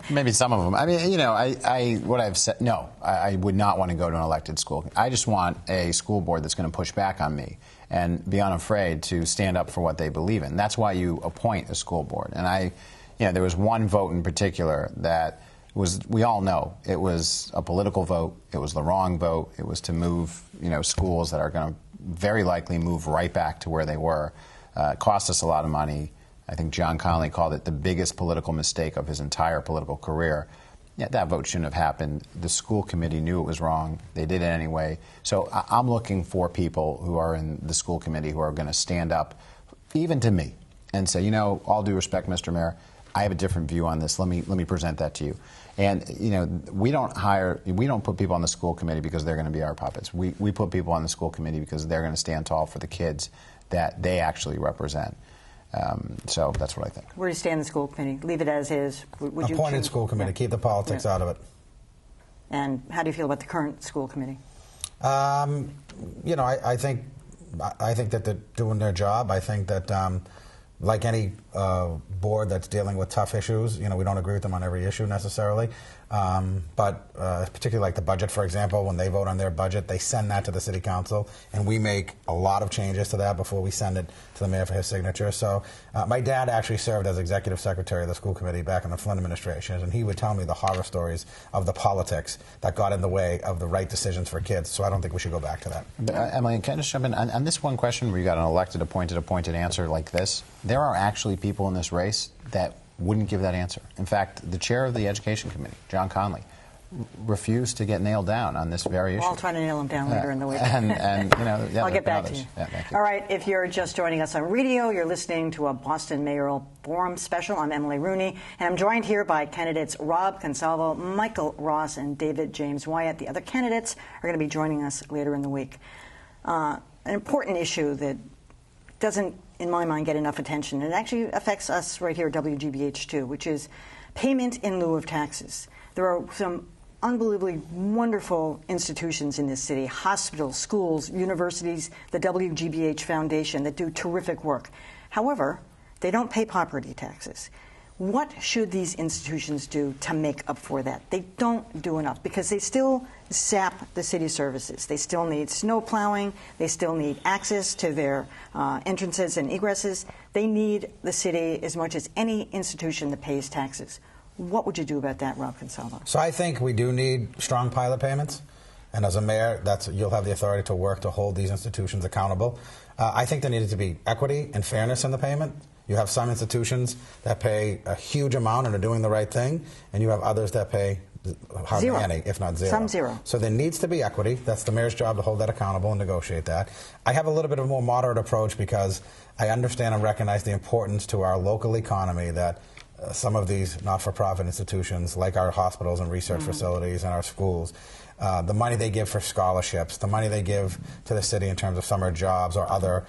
maybe some of them. I mean, what I've said, no, I would not want to go to an elected school. I just want a school board that's going to push back on me and be unafraid to stand up for what they believe in. That's why you appoint a school board. And there was one vote in particular that was, we all know, it was a political vote. It was the wrong vote. It was to move, schools that are going to very likely move right back to where they were. It cost us a lot of money. I think John Connolly called it the biggest political mistake of his entire political career. Yeah, that vote shouldn't have happened. The school committee knew it was wrong. They did it anyway. So I'm looking for people who are in the school committee who are going to stand up, even to me, and say, all due respect, Mr. Mayor, I have a different view on this. Let me present that to you. And we don't put people on the school committee because they're going to be our puppets. We put people on the school committee because they're going to stand tall for the kids that they actually represent. So that's what I think. Where do you stand in the school committee? Leave it as is? Would you Appointed school committee. Keep the politics out of it. And how do you feel about the current school committee? I think that they're doing their job. I think that like any board that's dealing with tough issues, we don't agree with them on every issue necessarily. But particularly like the budget, for example, when they vote on their budget, they send that to the city council, and we make a lot of changes to that before we send it to the mayor for his signature. So my dad actually served as executive secretary of the school committee back in the Flynn administration, and he would tell me the horror stories of the politics that got in the way of the right decisions for kids. So I don't think we should go back to that. Emily, can I just jump in? On this one question where you got an elected, appointed answer like this, there are actually people in this race that wouldn't give that answer. In fact, the chair of the Education Committee, John Conley, refused to get nailed down on this very issue. I'll try to nail him down later in the week. Yeah, I'll get back to you. Yeah, thank you. All right, if you're just joining us on radio, you're listening to a Boston Mayoral Forum special. I'm Emily Rooney, and I'm joined here by candidates Rob Consalvo, Michael Ross, and David James Wyatt. The other candidates are going to be joining us later in the week. An important issue that doesn't, in my mind, get enough attention. It actually affects us right here at WGBH too, which is payment in lieu of taxes. There are some unbelievably wonderful institutions in this city, hospitals, schools, universities, the WGBH Foundation that do terrific work. However, they don't pay property taxes. What should these institutions do to make up for that? They don't do enough because they still sap the city services. They still need snow plowing. They still need access to their entrances and egresses. They need the city as much as any institution that pays taxes. What would you do about that, Rob Consalvo? So I think we do need strong pilot payments. And as a mayor, you'll have the authority to work to hold these institutions accountable. I think there needed to be equity and fairness in the payment. You have some institutions that pay a huge amount and are doing the right thing, and you have others that pay hardly any, if not zero. Some zero. So there needs to be equity. That's the mayor's job to hold that accountable and negotiate that. I have a little bit of a more moderate approach because I understand and recognize the importance to our local economy that some of these not-for-profit institutions, like our hospitals and research facilities and our schools, the money they give for scholarships, the money they give to the city in terms of summer jobs or other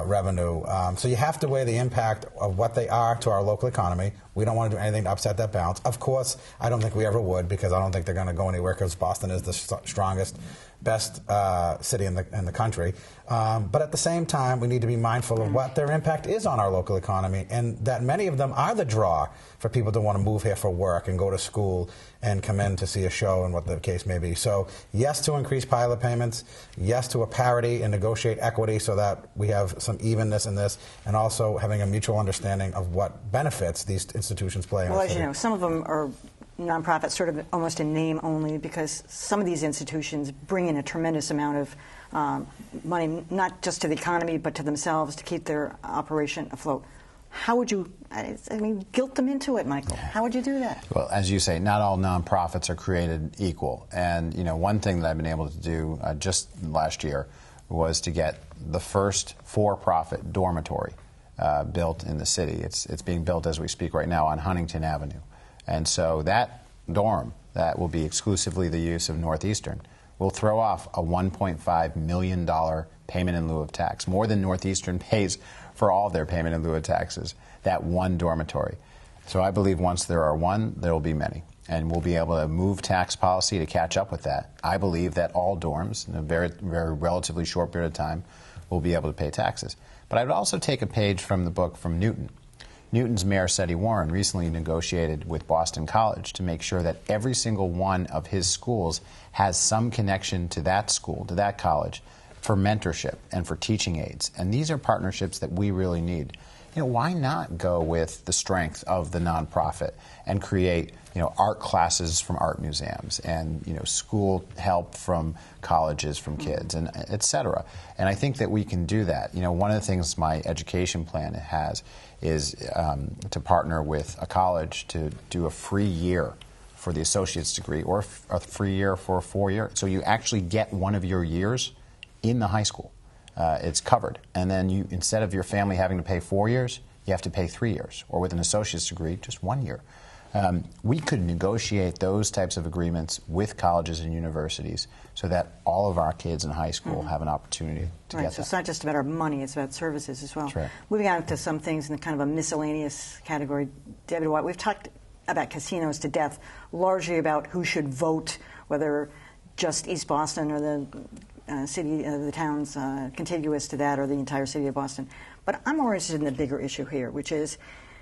revenue. So you have to weigh the impact of what they are to our local economy. We don't want to do anything to upset that balance. Of course, I don't think we ever would because I don't think they're going to go anywhere because Boston is the strongest, best city in the country. But at the same time, we need to be mindful of what their impact is on our local economy and that many of them are the draw for people to want to move here for work and go to school and come in to see a show and what the case may be. So yes to increase pilot payments, yes to a parity and negotiate equity so that we have some evenness in this, and also having a mutual understanding of what benefits these institutions play. Well, as you know, some of them are nonprofits, sort of almost in name only, because some of these institutions bring in a tremendous amount of money, not just to the economy, but to themselves to keep their operation afloat. How would you, guilt them into it, Michael? How would you do that? Well, as you say, not all nonprofits are created equal. And, one thing that I've been able to do just last year was to get the first for-profit dormitory built in the city. It's being built as we speak right now on Huntington Avenue. And so that dorm that will be exclusively the use of Northeastern will throw off a $1.5 million payment in lieu of tax, more than Northeastern pays for all of their payment in lieu of taxes, that one dormitory. So I believe once there are one, there will be many. And we'll be able to move tax policy to catch up with that. I believe that all dorms, in a very, very relatively short period of time, will be able to pay taxes. But I would also take a page from the book from Newton. Newton's Mayor Seti Warren recently negotiated with Boston College to make sure that every single one of his schools has some connection to that school, to that college, for mentorship and for teaching aids. And these are partnerships that we really need. Why not go with the strength of the nonprofit and create, art classes from art museums and, school help from colleges, from kids, and et cetera. And I think that we can do that. One of the things my education plan has is to partner with a college to do a free year for the associate's degree or a free year for 4 years. So you actually get one of your years in the high school. It's covered. And then you, instead of your family having to pay 4 years, you have to pay 3 years. Or with an associate's degree, just 1 year. We could negotiate those types of agreements with colleges and universities so that all of our kids in high school have an opportunity to get that. So it's not just about our money, it's about services as well. That's right. Moving on to some things in kind of a miscellaneous category, David Wyatt, we've talked about casinos to death, largely about who should vote, whether just East Boston or the city, the towns contiguous to that, or the entire city of Boston. But I'm more interested in the bigger issue here, which is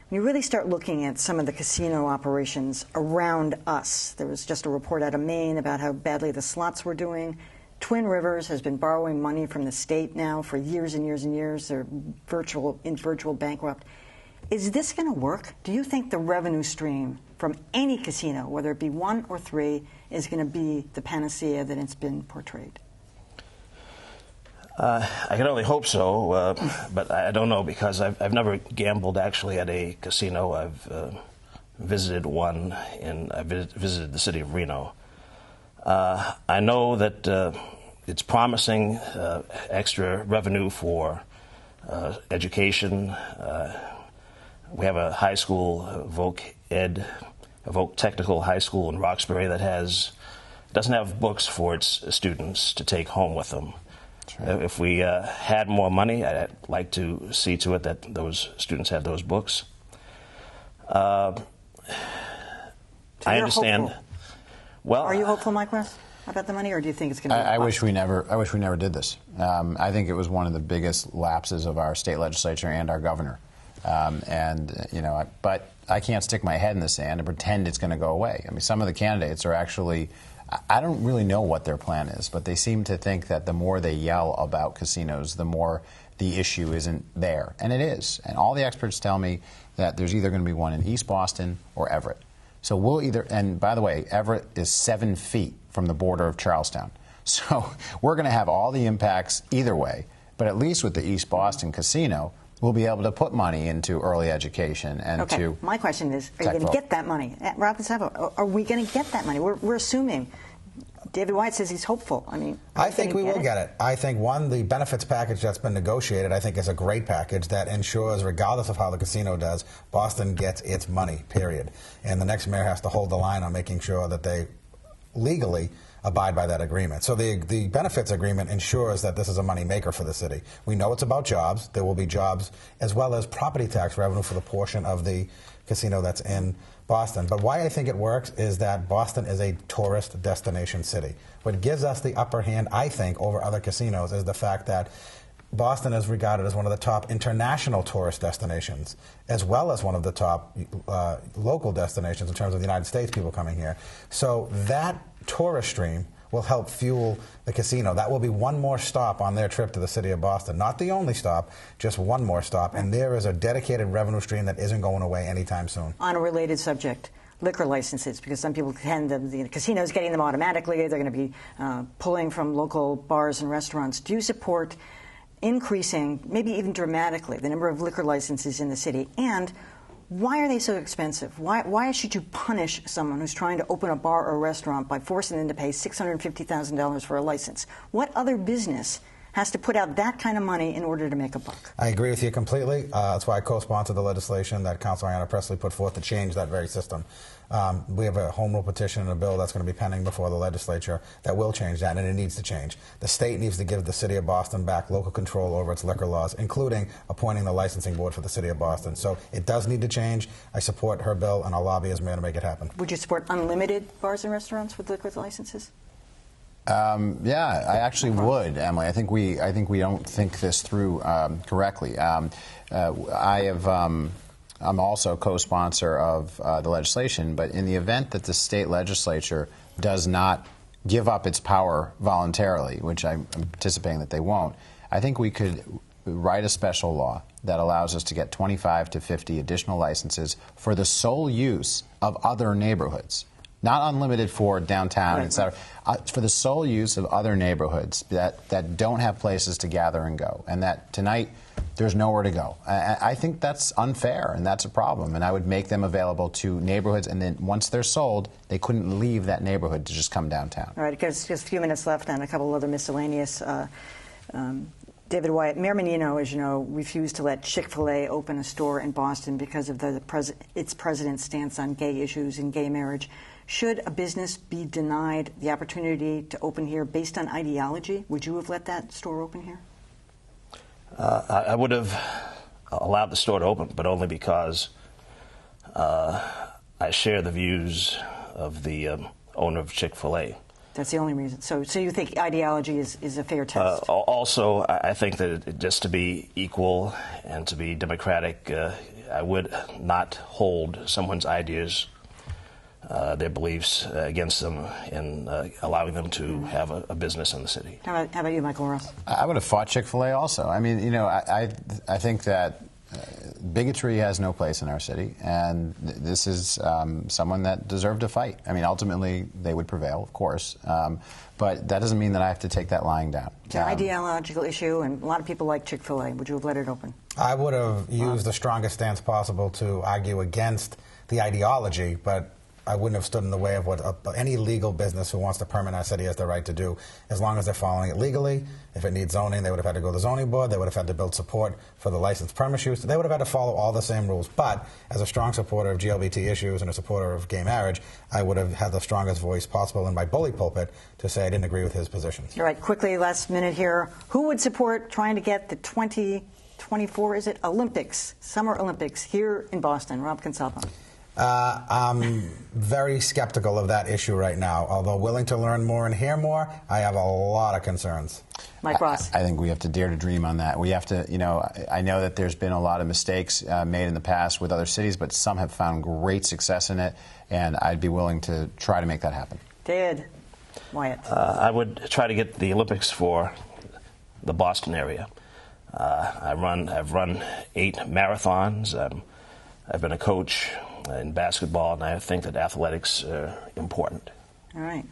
when you really start looking at some of the casino operations around us. There was just a report out of Maine about how badly the slots were doing. Twin Rivers has been borrowing money from the state now for years and years and years. They're virtual bankrupt. Is this going to work? Do you think the revenue stream from any casino, whether it be one or three, is going to be the panacea that it's been portrayed? I can only hope so, but I don't know, because I've never gambled actually at a casino. I've visited one, and I visited the city of Reno. I know that it's promising extra revenue for education. We have a high school, Voc Technical High School in Roxbury that doesn't have books for its students to take home with them. Right. If we had more money, I'd like to see to it that those students had those books. So I understand. Hopeful. Well, are you hopeful, Mike West, about the money, or do you think it's going to be? I wish we never did this. I think it was one of the biggest lapses of our state legislature and our governor. But I can't stick my head in the sand and pretend it's going to go away. I mean, some of the candidates are actually, I don't really know what their plan is, but they seem to think that the more they yell about casinos, the more the issue isn't there. And it is. And all the experts tell me that there's either going to be one in East Boston or Everett. So we'll either, and by the way, Everett is 7 feet from the border of Charlestown. So we're going to have all the impacts either way. But at least with the East Boston casino, we'll be able to put money into early education and to. My question is, are you going to get that money? Rob Consalvo, are we going to get that money? We're assuming. David Wyatt says he's hopeful. I mean, I think we will get it. I think, one, the benefits package that's been negotiated, I think, is a great package that ensures, regardless of how the casino does, Boston gets its money, period. And the next mayor has to hold the line on making sure that they legally abide by that agreement. So the benefits agreement ensures that this is a money maker for the city. We know it's about jobs. There will be jobs as well as property tax revenue for the portion of the casino that's in Boston. But why I think it works is that Boston is a tourist destination city. What gives us the upper hand, I think, over other casinos is the fact that Boston is regarded as one of the top international tourist destinations, as well as one of the top local destinations in terms of the United States people coming here. So that tourist stream will help fuel the casino. That will be one more stop on their trip to the city of Boston. Not the only stop, just one more stop. And there is a dedicated revenue stream that isn't going away anytime soon. On a related subject, liquor licenses, because some people tend the casinos getting them automatically. They're going to be pulling from local bars and restaurants. Do you support increasing, maybe even dramatically, the number of liquor licenses in the city? And why are they so expensive? Why should you punish someone who's trying to open a bar or a restaurant by forcing them to pay $650,000 for a license? What other business has to put out that kind of money in order to make a buck? I agree with you completely. That's why I co-sponsored the legislation that Councilor Ayanna Pressley put forth to change that very system. We have a home rule petition and a bill that's going to be pending before the legislature that will change that, and it needs to change. The state needs to give the city of Boston back local control over its liquor laws, including appointing the licensing board for the city of Boston. So it does need to change. I support her bill, and I'll lobby as mayor to make it happen. Would you support unlimited bars and restaurants with liquor licenses? Yeah, I actually would, Emily. I think we don't think this through correctly. I'm also co-sponsor of the legislation, but in the event that the state legislature does not give up its power voluntarily, which I'm anticipating that they won't, I think we could write a special law that allows us to get 25 to 50 additional licenses for the sole use of other neighborhoods. Not unlimited for downtown, et cetera, for the sole use of other neighborhoods that don't have places to gather and go, and that tonight there's nowhere to go. I think that's unfair, and that's a problem, and I would make them available to neighborhoods, and then once they're sold, they couldn't leave that neighborhood to just come downtown. All right, because just a few minutes left and a couple of other miscellaneous. David Wyatt, Mayor Menino, as you know, refused to let Chick-fil-A open a store in Boston because of its president's stance on gay issues and gay marriage. Should a business be denied the opportunity to open here based on ideology? Would you have let that store open here? I would have allowed the store to open, but only because I share the views of the owner of Chick-fil-A. That's the only reason. So you think ideology is a fair test? Also, I think that just to be equal and to be democratic, I would not hold someone's ideas, their beliefs against them, and allowing them to have a business in the city. How about you, Michael Ross? I would have fought Chick-fil-A also. I mean, you know, I think that bigotry has no place in our city, and this is someone that deserved to fight. I mean, ultimately, they would prevail, of course, but that doesn't mean that I have to take that lying down. It's an ideological issue, and a lot of people like Chick-fil-A. Would you have let it open? I would have used the strongest stance possible to argue against the ideology, but I wouldn't have stood in the way of what any legal business who wants to permit our city has the right to do, as long as they're following it legally. If it needs zoning, they would have had to go to the zoning board. They would have had to build support for the licensed premise use. They would have had to follow all the same rules. But as a strong supporter of GLBT issues and a supporter of gay marriage, I would have had the strongest voice possible in my bully pulpit to say I didn't agree with his positions. All right, quickly, last minute here. Who would support trying to get the 2024, is it, Olympics, Summer Olympics here in Boston? Rob Consalvo. I'm very skeptical of that issue right now. Although willing to learn more and hear more, I have a lot of concerns. Mike Ross. I think we have to dare to dream on that. We have to, you know, I know that there's been a lot of mistakes made in the past with other cities, but some have found great success in it, and I'd be willing to try to make that happen. David. Wyatt. I would try to get the Olympics for the Boston area. I've run 8 marathons. I've been a coach in basketball, and I think that athletics are important. All right.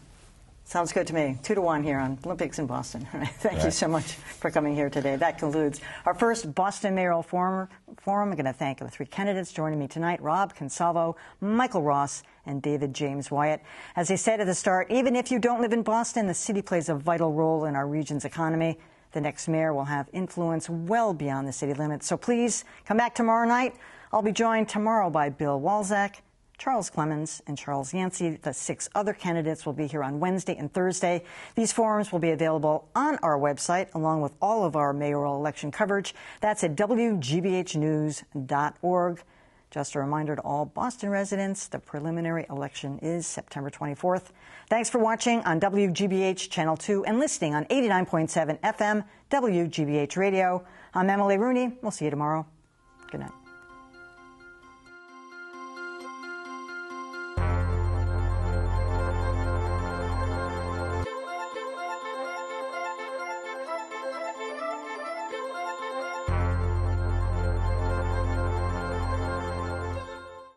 Sounds good to me. 2-1 here on Olympics in Boston. All right. Thank you so much for coming here today. That concludes our first Boston Mayoral Forum. I'm going to thank the 3 candidates joining me tonight, Rob Consalvo, Michael Ross, and David James Wyatt. As I said at the start, even if you don't live in Boston, the city plays a vital role in our region's economy. The next mayor will have influence well beyond the city limits. So please come back tomorrow night. I'll be joined tomorrow by Bill Walczak, Charles Clemens, and Charles Yancey. The 6 other candidates will be here on Wednesday and Thursday. These forums will be available on our website, along with all of our mayoral election coverage. That's at wgbhnews.org. Just a reminder to all Boston residents, the preliminary election is September 24th. Thanks for watching on WGBH Channel 2 and listening on 89.7 FM WGBH Radio. I'm Emily Rooney. We'll see you tomorrow. Good night.